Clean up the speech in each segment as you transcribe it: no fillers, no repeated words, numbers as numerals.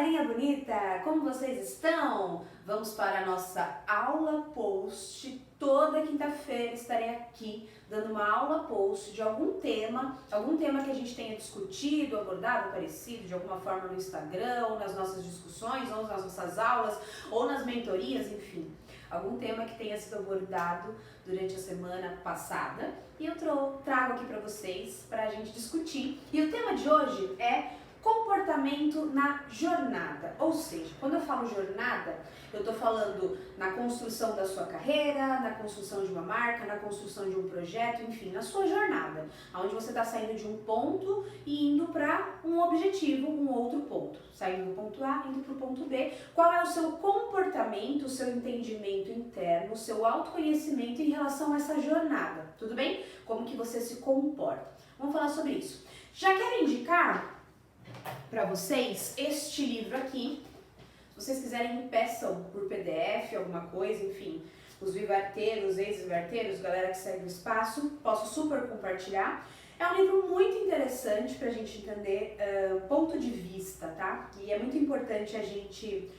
galerinha bonita, como vocês estão? Vamos para a nossa aula post. Toda quinta-feira estarei aqui dando uma aula post de algum tema que a gente tenha discutido, abordado, aparecido de alguma forma no Instagram, ou nas nossas discussões, ou nas nossas aulas, ou nas mentorias, enfim. Algum tema que tenha sido abordado durante a semana passada e eu trago aqui para vocês para a gente discutir. E o tema de hoje é comportamento na jornada, ou seja, quando eu falo jornada, eu estou falando na construção da sua carreira, na construção de uma marca, na construção de um projeto, enfim, na sua jornada, onde você está saindo de um ponto e indo para um objetivo, um outro ponto, saindo do ponto A, indo para o ponto B. Qual é o seu comportamento, o seu entendimento interno, o seu autoconhecimento em relação a essa jornada, tudo bem? Como que você se comporta? Vamos falar sobre isso. Já quero indicar para vocês este livro aqui. Se vocês quiserem, me peçam por PDF, alguma coisa, enfim, os vivarteiros, ex-vivarteiros, galera que segue o espaço, posso super compartilhar. É um livro muito interessante para a gente entender ponto de vista, tá? E é muito importante a gente,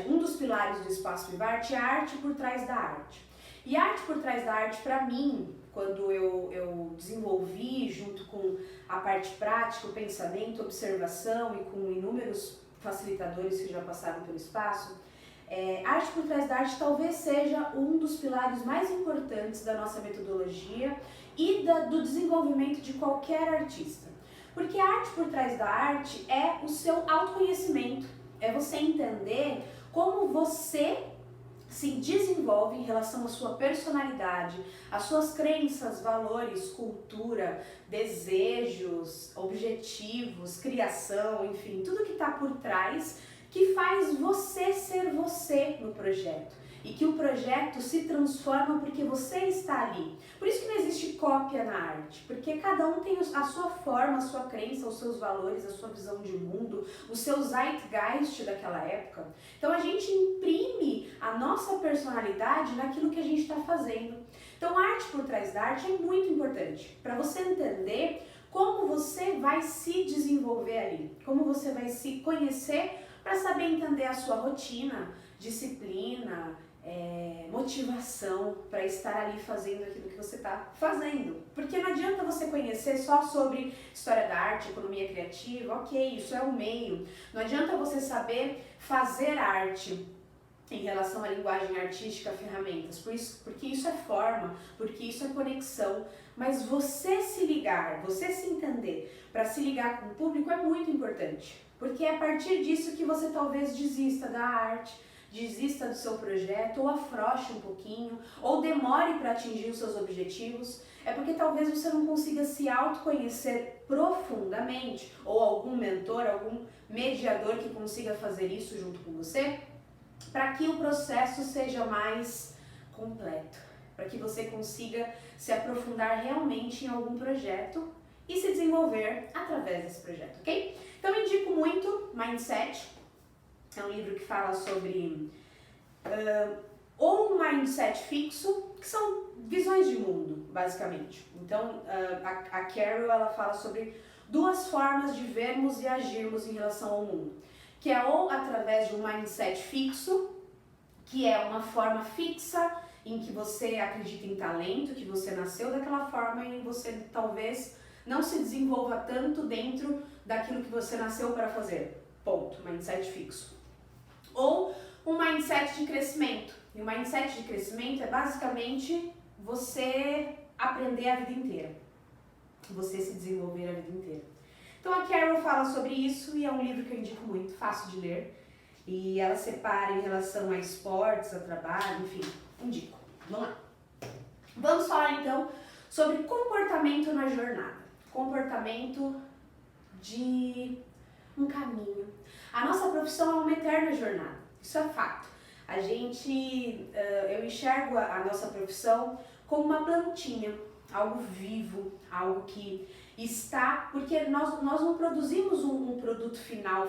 um dos pilares do Espaço Vivarte é a arte por trás da arte. E a arte por trás da arte, para mim, quando eu desenvolvi junto com a parte prática, o pensamento, observação e com inúmeros facilitadores que já passaram pelo espaço, a arte por trás da arte talvez seja um dos pilares mais importantes da nossa metodologia e do desenvolvimento de qualquer artista. Porque a arte por trás da arte é o seu autoconhecimento, é você entender como você se desenvolve em relação à sua personalidade, às suas crenças, valores, cultura, desejos, objetivos, criação, enfim, tudo que está por trás que faz você ser você no projeto e que o projeto se transforma porque você está ali. Por isso que não existe cópia na arte, porque cada um tem a sua forma, a sua crença, os seus valores, a sua visão de mundo, o seu zeitgeist daquela época. Então a gente imprime a nossa personalidade naquilo que a gente está fazendo. Então a arte por trás da arte é muito importante para você entender como você vai se desenvolver ali, como você vai se conhecer para saber entender a sua rotina, disciplina, motivação para estar ali fazendo aquilo que você está fazendo. Porque não adianta você conhecer só sobre história da arte, economia criativa, ok, isso é um meio. Não adianta você saber fazer arte em relação à linguagem artística, ferramentas, porque isso é forma, porque isso é conexão, mas você se ligar, você se entender para se ligar com o público é muito importante, porque é a partir disso que você talvez desista da arte, desista do seu projeto, ou afrouxe um pouquinho, ou demore para atingir os seus objetivos, é porque talvez você não consiga se autoconhecer profundamente, ou algum mentor, algum mediador que consiga fazer isso junto com você, para que o processo seja mais completo, para que você consiga se aprofundar realmente em algum projeto e se desenvolver através desse projeto, ok? Então eu indico muito Mindset, é um livro que fala sobre ou um mindset fixo, que são visões de mundo, basicamente. Então a Carol, ela fala sobre duas formas de vermos e agirmos em relação ao mundo, que é ou através de um mindset fixo, que é uma forma fixa em que você acredita em talento, que você nasceu daquela forma e você talvez não se desenvolva tanto dentro daquilo que você nasceu para fazer. Ponto, mindset fixo. Ou um mindset de crescimento. E o mindset de crescimento é basicamente você aprender a vida inteira, você se desenvolver a vida inteira. Então a Carol fala sobre isso e é um livro que eu indico muito, fácil de ler. E ela separa em relação a esportes, a trabalho, enfim, indico. Vamos lá. Vamos falar então sobre comportamento na jornada. Comportamento de um caminho. A nossa profissão é uma eterna jornada, isso é fato. Eu enxergo a nossa profissão como uma plantinha, algo vivo, algo que está, porque nós não produzimos um produto final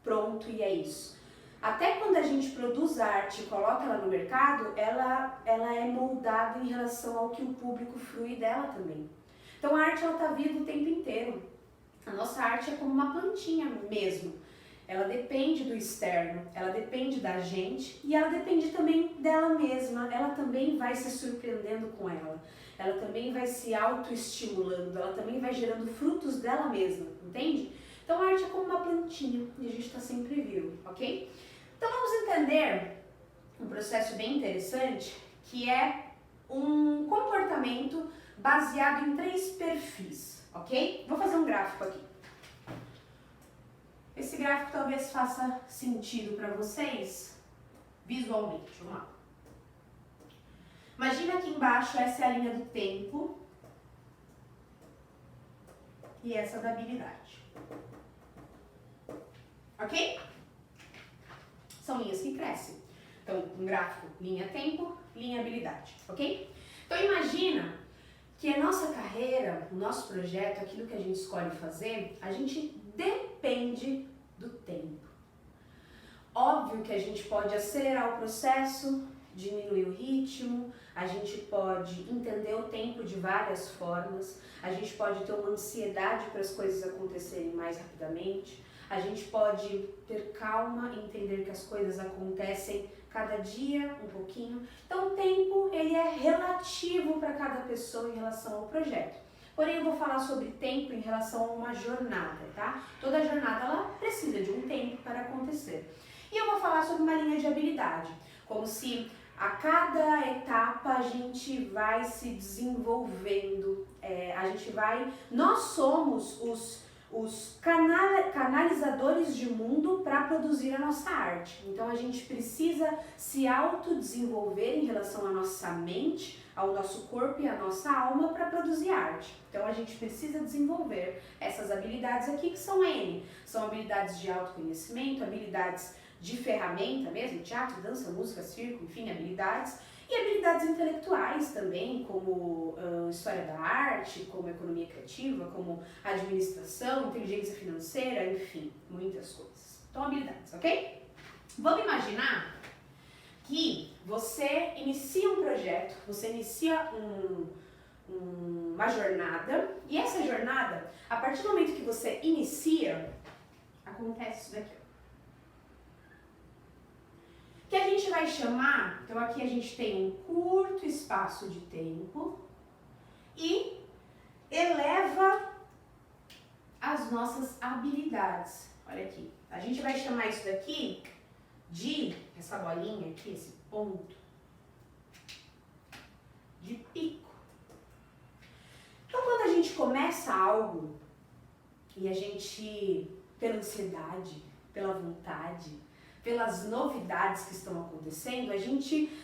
pronto e é isso. Até quando a gente produz arte e coloca ela no mercado, ela é moldada em relação ao que o público frui dela também. Então a arte está viva o tempo inteiro. A nossa arte é como uma plantinha mesmo. ela depende do externo, ela depende da gente e ela depende também dela mesma, ela também vai se surpreendendo com ela também vai se autoestimulando, ela também vai gerando frutos dela mesma, entende? Então a arte é como uma plantinha e a gente está sempre vivo, ok? Então vamos entender um processo bem interessante que é um comportamento baseado em 3 perfis, ok? Vou fazer um gráfico aqui. Esse gráfico talvez faça sentido para vocês visualmente. Vamos lá. Imagina aqui embaixo, essa é a linha do tempo e essa da habilidade. Ok? São linhas que crescem. Então, um gráfico, linha tempo, linha habilidade. Ok? Então, imagina que a nossa carreira, o nosso projeto, aquilo que a gente escolhe fazer, a gente depende do tempo. Óbvio que a gente pode acelerar o processo, diminuir o ritmo, a gente pode entender o tempo de várias formas, a gente pode ter uma ansiedade para as coisas acontecerem mais rapidamente, a gente pode ter calma e entender que as coisas acontecem cada dia um pouquinho. Então o tempo ele é relativo para cada pessoa em relação ao projeto. Porém eu vou falar sobre tempo em relação a uma jornada, tá? Toda jornada ela precisa de um tempo para acontecer. E eu vou falar sobre uma linha de habilidade, como se a cada etapa a gente vai se desenvolvendo, nós somos os canalizadores de mundo para produzir a nossa arte. Então a gente precisa se autodesenvolver em relação à nossa mente, ao nosso corpo e à nossa alma para produzir arte. Então a gente precisa desenvolver essas habilidades aqui que são N. São habilidades de autoconhecimento, habilidades de ferramenta mesmo, teatro, dança, música, circo, enfim, habilidades. E habilidades intelectuais também, como história da arte, como economia criativa, como administração, inteligência financeira, enfim, muitas coisas. Então, habilidades, ok? Vamos imaginar que você inicia um projeto, você inicia uma jornada, e essa jornada, a partir do momento que você inicia, acontece isso daqui, ó. Que a gente vai chamar, então aqui a gente tem um curto espaço de tempo e eleva as nossas habilidades. Olha aqui, a gente vai chamar isso daqui de, essa bolinha aqui, esse ponto, de pico. Então quando a gente começa algo e a gente, pela ansiedade, pela vontade, pelas novidades que estão acontecendo, a gente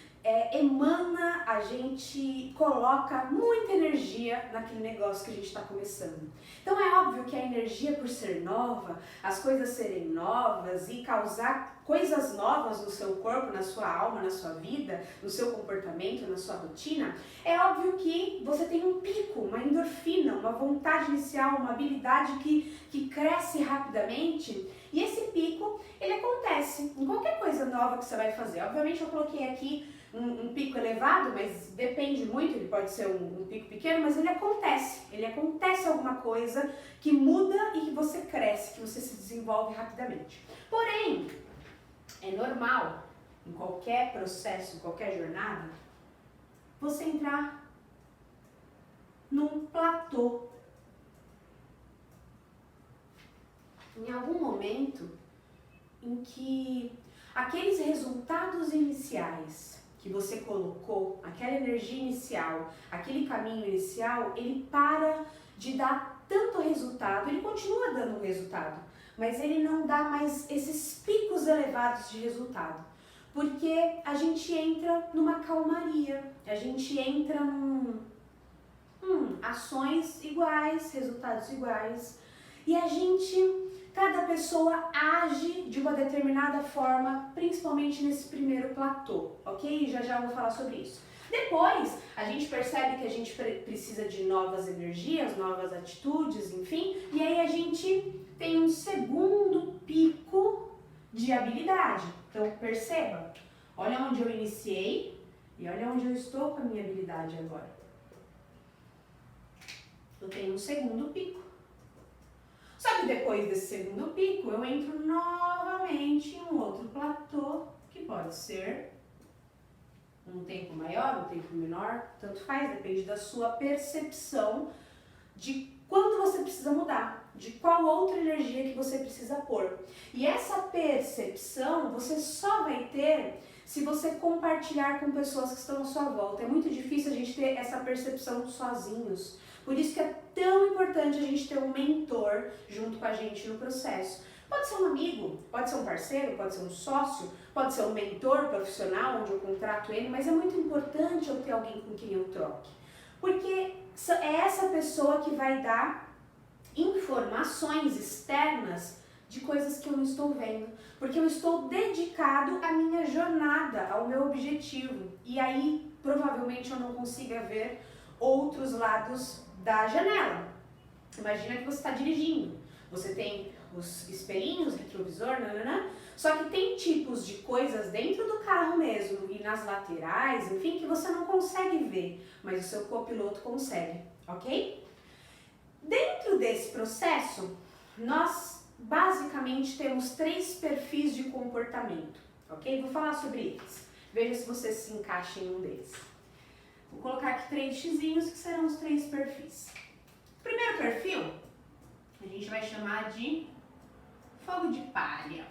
emana, a gente coloca muita energia naquele negócio que a gente está começando. Então é óbvio que a energia por ser nova, as coisas serem novas e causar coisas novas no seu corpo, na sua alma, na sua vida, no seu comportamento, na sua rotina, é óbvio que você tem um pico, uma endorfina, uma vontade inicial, uma habilidade que cresce rapidamente. E esse pico, ele acontece em qualquer coisa nova que você vai fazer. Obviamente eu coloquei aqui um pico elevado, mas depende muito, ele pode ser um pico pequeno, mas ele acontece alguma coisa que muda e que você cresce, que você se desenvolve rapidamente. Porém, é normal, em qualquer processo, em qualquer jornada, você entrar num platô. Em algum momento em que aqueles resultados iniciais que você colocou, aquela energia inicial, aquele caminho inicial, ele para de dar tanto resultado, ele continua dando resultado, mas ele não dá mais esses picos elevados de resultado, porque a gente entra numa calmaria, a gente entra ações iguais, resultados iguais, e cada pessoa age de uma determinada forma, principalmente nesse primeiro platô, ok? Já vou falar sobre isso. Depois, a gente percebe que a gente precisa de novas energias, novas atitudes, enfim, e aí a gente tem um segundo pico de habilidade. Então, perceba, olha onde eu iniciei e olha onde eu estou com a minha habilidade agora. Eu tenho um segundo pico. Só que depois desse segundo pico, eu entro novamente em um outro platô, que pode ser um tempo maior, um tempo menor, tanto faz, depende da sua percepção de quando você precisa mudar, de qual outra energia que você precisa pôr. E essa percepção você só vai ter se você compartilhar com pessoas que estão à sua volta. É muito difícil a gente ter essa percepção sozinhos. Por isso que é tão importante a gente ter um mentor junto com a gente no processo. Pode ser um amigo, pode ser um parceiro, pode ser um sócio, pode ser um mentor profissional onde eu contrato ele, mas é muito importante eu ter alguém com quem eu troque. Porque é essa pessoa que vai dar informações externas de coisas que eu não estou vendo. Porque eu estou dedicado à minha jornada, ao meu objetivo. E aí, provavelmente, eu não consiga ver outros lados da janela. Imagina que você está dirigindo. Você tem os espelhinhos, retrovisor, nananã. Só que tem tipos de coisas dentro do carro mesmo e nas laterais, enfim, que você não consegue ver, mas o seu copiloto consegue, ok? Dentro desse processo, nós basicamente temos 3 perfis de comportamento, ok? Vou falar sobre eles. Veja se você se encaixa em um deles. Vou colocar aqui 3 xizinhos que serão os 3 perfis. O primeiro perfil, a gente vai chamar de fogo de palha.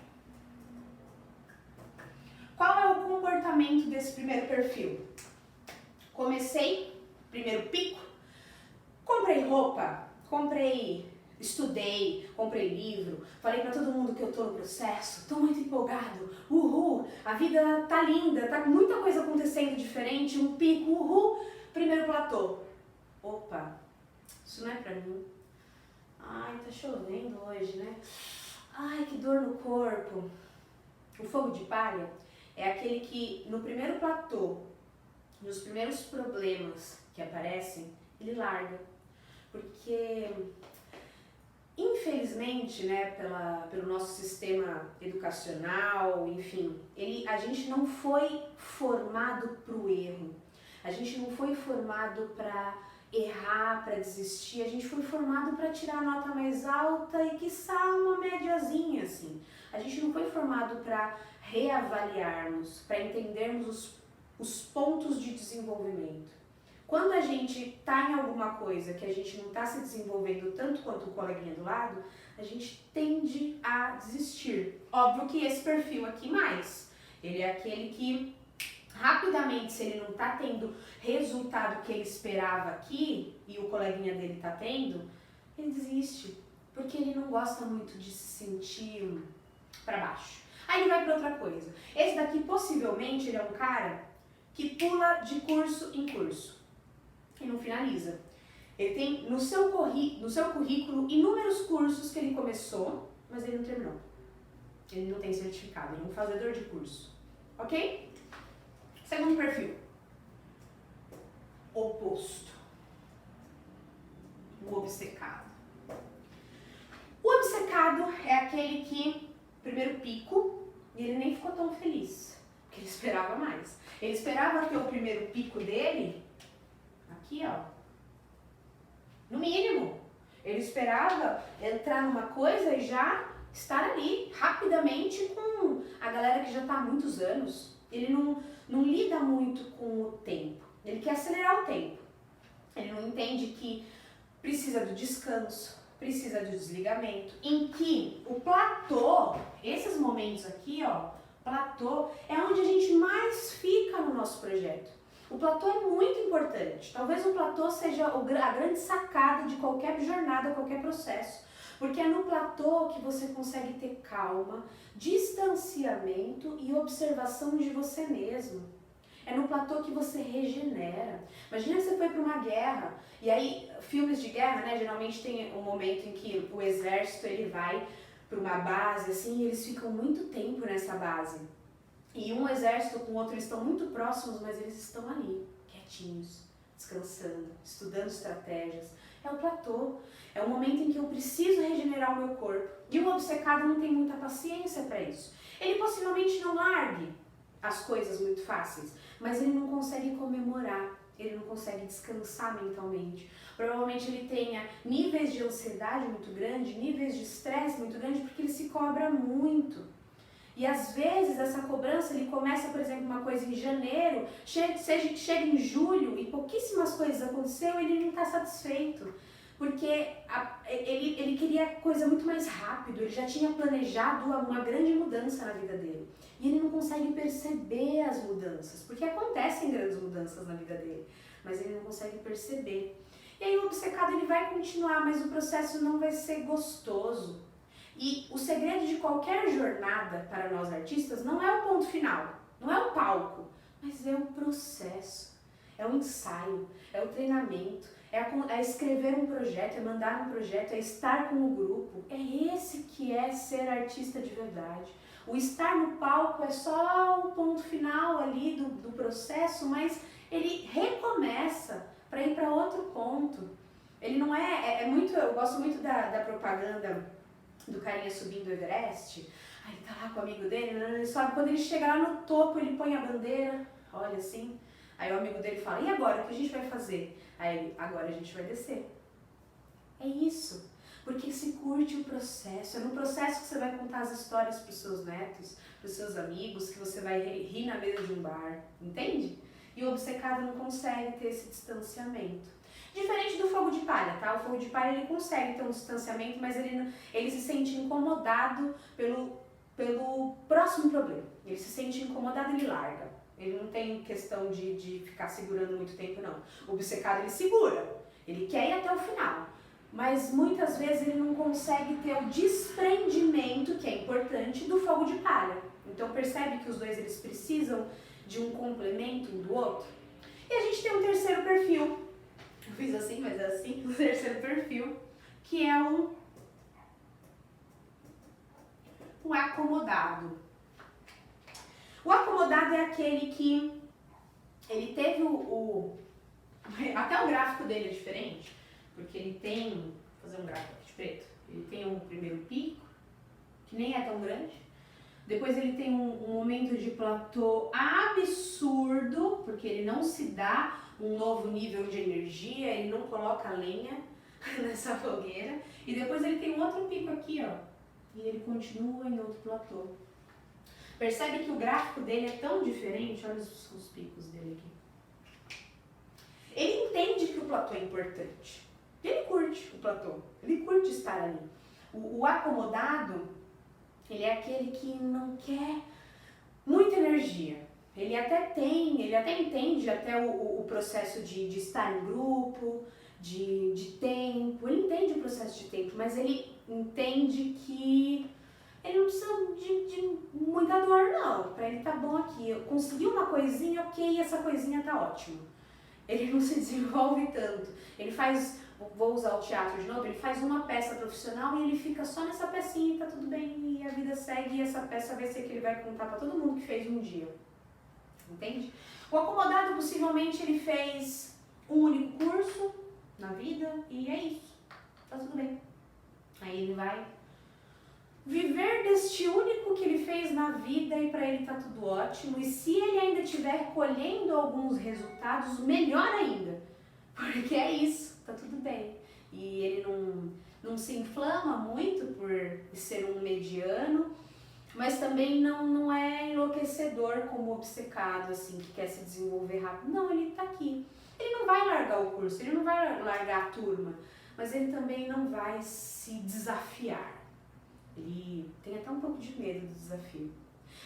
Qual é o comportamento desse primeiro perfil? Comecei, primeiro pico, comprei roupa, estudei, comprei livro, falei pra todo mundo que eu tô no processo, tô muito empolgado, uhul, a vida tá linda, tá muita coisa acontecendo diferente, um pico, uhul, primeiro platô. Opa, isso não é pra mim. Ai, tá chovendo hoje, né? Ai, que dor no corpo. O fogo de palha é aquele que no primeiro platô, nos primeiros problemas que aparecem, ele larga. Porque, infelizmente, né, pelo nosso sistema educacional, enfim, a gente não foi formado para o erro. A gente não foi formado para errar, para desistir. A gente foi formado para tirar a nota mais alta e quiçá uma médiazinha, assim. A gente não foi formado para reavaliarmos, para entendermos os pontos de desenvolvimento. Quando a gente está em alguma coisa que a gente não está se desenvolvendo tanto quanto o coleguinha do lado, a gente tende a desistir. Óbvio que esse perfil aqui mais. Ele é aquele que rapidamente, se ele não está tendo resultado que ele esperava aqui e o coleguinha dele está tendo, ele desiste. Porque ele não gosta muito de se sentir para baixo. Aí ele vai para outra coisa. Esse daqui possivelmente ele é um cara que pula de curso em curso e não finaliza. Ele tem no seu currículo inúmeros cursos que ele começou, mas ele não terminou. Ele não tem certificado, ele é um fazedor de curso. Ok? Segundo perfil. Oposto. O obcecado. O obcecado é aquele que, primeiro pico, e ele nem ficou tão feliz, porque ele esperava mais. Ele esperava ter o primeiro pico dele aqui, ó. No mínimo. Ele esperava entrar numa coisa e já estar ali, rapidamente, com a galera que já está há muitos anos. Ele não lida muito com o tempo. Ele quer acelerar o tempo. Ele não entende que precisa do descanso, precisa do desligamento. Em que o platô, esses momentos aqui, ó, platô, é onde a gente mais fica no nosso projeto. O platô é muito importante. Talvez o platô seja a grande sacada de qualquer jornada, qualquer processo. Porque é no platô que você consegue ter calma, distanciamento e observação de você mesmo. É no platô que você regenera. Imagina que você foi para uma guerra, e aí, filmes de guerra, né, geralmente tem um momento em que o exército ele vai para uma base, assim, e eles ficam muito tempo nessa base. E um exército com o outro, eles estão muito próximos, mas eles estão ali, quietinhos, descansando, estudando estratégias. É o platô. É o momento em que eu preciso regenerar o meu corpo. E o obcecado não tem muita paciência para isso. Ele possivelmente não largue as coisas muito fáceis, mas ele não consegue comemorar. ele não consegue descansar mentalmente. Provavelmente ele tenha níveis de ansiedade muito grande, níveis de estresse muito grande, porque ele se cobra muito. E às vezes essa cobrança, ele começa, por exemplo, uma coisa em janeiro, chega em julho e pouquíssimas coisas aconteceram e ele não está satisfeito. Porque ele queria coisa muito mais rápido, ele já tinha planejado uma grande mudança na vida dele. E ele não consegue perceber as mudanças, porque acontecem grandes mudanças na vida dele, mas ele não consegue perceber. E aí o obcecado ele vai continuar, mas o processo não vai ser gostoso. E o segredo de qualquer jornada para nós artistas não é o ponto final, não é o palco, mas é o processo, é o ensaio, é o treinamento, é escrever um projeto, é mandar um projeto, é estar com o grupo. É esse que é ser artista de verdade. O estar no palco é só o ponto final ali do processo, mas ele recomeça para ir para outro ponto. Ele não muito, eu gosto muito da propaganda do carinha subindo o Everest. Aí ele tá lá com o amigo dele, ele sobe, quando ele chega lá no topo, ele põe a bandeira, olha assim. Aí o amigo dele fala, e agora, o que a gente vai fazer? Aí ele, agora a gente vai descer. É isso, porque se curte o processo, é no processo que você vai contar as histórias para os seus netos, para os seus amigos, que você vai rir na mesa de um bar, entende? E o obcecado não consegue ter esse distanciamento. Diferente do fogo de palha, tá? O fogo de palha ele consegue ter um distanciamento, mas ele se sente incomodado pelo próximo problema. Ele se sente incomodado e ele larga. Ele não tem questão de ficar segurando muito tempo, não. O obcecado ele segura, ele quer ir até o final. Mas muitas vezes ele não consegue ter o desprendimento, que é importante, do fogo de palha. Então percebe que os dois eles precisam de um complemento um do outro. E a gente tem um terceiro perfil. Eu fiz assim, mas é assim. O terceiro perfil, que é um acomodado. O acomodado é aquele que ele teve até o gráfico dele é diferente, porque ele tem, vou fazer um gráfico aqui de preto, ele tem um primeiro pico, que nem é tão grande, depois ele tem um momento de platô absurdo, porque ele não se dá um novo nível de energia, ele não coloca lenha nessa fogueira, e depois ele tem um outro pico aqui, ó, e ele continua em outro platô. Percebe que o gráfico dele é tão diferente, olha os picos dele aqui. Ele entende que o platô é importante, ele curte o platô, ele curte estar ali. O acomodado, ele é aquele que não quer muita energia. Ele até entende até o processo de estar em grupo, de tempo, ele entende o processo de tempo, mas ele entende que ele não precisa de muita dor, não. Pra ele tá bom aqui. Eu consegui uma coisinha, ok, essa coisinha tá ótimo. Ele não se desenvolve tanto. Ele faz, vou usar o teatro de novo, ele faz uma peça profissional e ele fica só nessa pecinha e tá tudo bem. E a vida segue e essa peça vai ser que ele vai contar pra todo mundo que fez um dia. Entende? O acomodado, possivelmente, ele fez um único curso na vida e é isso. Tá tudo bem. Aí ele vai viver deste único que ele fez na vida e para ele tá tudo ótimo. E se ele ainda estiver colhendo alguns resultados, melhor ainda. Porque é isso, tá tudo bem. E ele não se inflama muito por ser um mediano, mas também não é enlouquecedor como obcecado, assim, que quer se desenvolver rápido. Não, ele tá aqui. Ele não vai largar o curso, ele não vai largar a turma, mas ele também não vai se desafiar. Ele tem até um pouco de medo do desafio.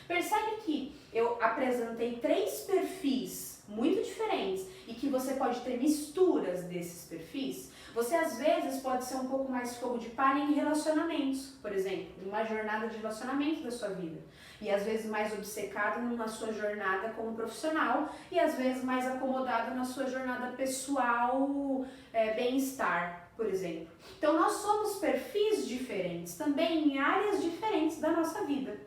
Percebe que eu apresentei 3 perfis muito diferentes e que você pode ter misturas desses perfis? Você às vezes pode ser um pouco mais fogo de palha em relacionamentos, por exemplo, numa jornada de relacionamento da sua vida. E às vezes mais obcecado na sua jornada como profissional e às vezes mais acomodado na sua jornada pessoal, bem-estar, por exemplo. Então nós somos perfis diferentes, também em áreas diferentes da nossa vida.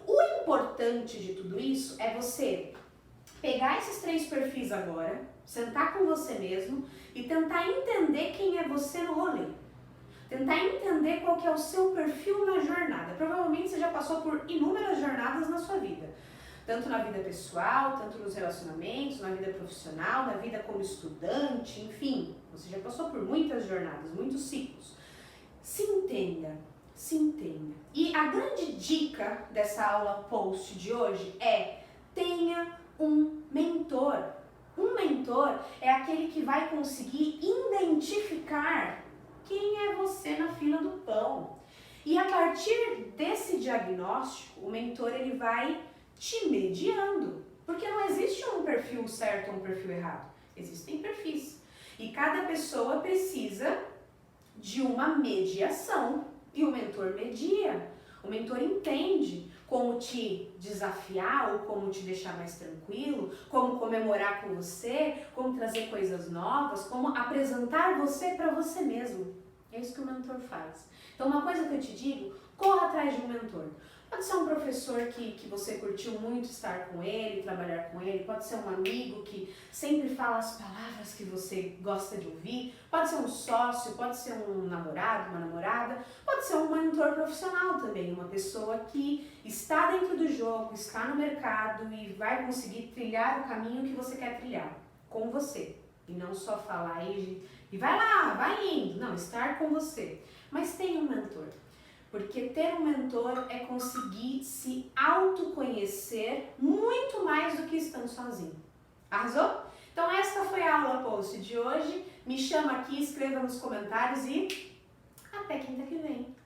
O importante de tudo isso é você pegar esses 3 perfis agora, sentar com você mesmo e tentar entender quem é você no rolê. Tentar entender qual que é o seu perfil na jornada. Provavelmente você já passou por inúmeras jornadas na sua vida. tanto na vida pessoal, tanto nos relacionamentos, na vida profissional, na vida como estudante, enfim, você já passou por muitas jornadas, muitos ciclos. Se entenda, se entenda. E a grande dica dessa aula post de hoje é: tenha um mentor. Um mentor é aquele que vai conseguir identificar quem é você na fila do pão. E a partir desse diagnóstico, o mentor ele vai te mediando. Porque não existe um perfil certo ou um perfil errado. Existem perfis. E cada pessoa precisa de uma mediação. E o mentor media. O mentor entende como te desafiar ou como te deixar mais tranquilo, como comemorar com você, como trazer coisas novas, como apresentar você para você mesmo. É isso que o mentor faz. Então, uma coisa que eu te digo, corra atrás de um mentor. Pode ser um professor que você curtiu muito estar com ele, trabalhar com ele, pode ser um amigo que sempre fala as palavras que você gosta de ouvir, pode ser um sócio, pode ser um namorado, uma namorada, pode ser um mentor profissional também, uma pessoa que está dentro do jogo, está no mercado e vai conseguir trilhar o caminho que você quer trilhar com você. E não só falar e vai lá, vai indo, não, estar com você. Mas tenha um mentor. Porque ter um mentor é conseguir se autoconhecer muito mais do que estando sozinho. Arrasou? Então esta foi a aula post de hoje. Me chama aqui, escreva nos comentários e até quinta que vem.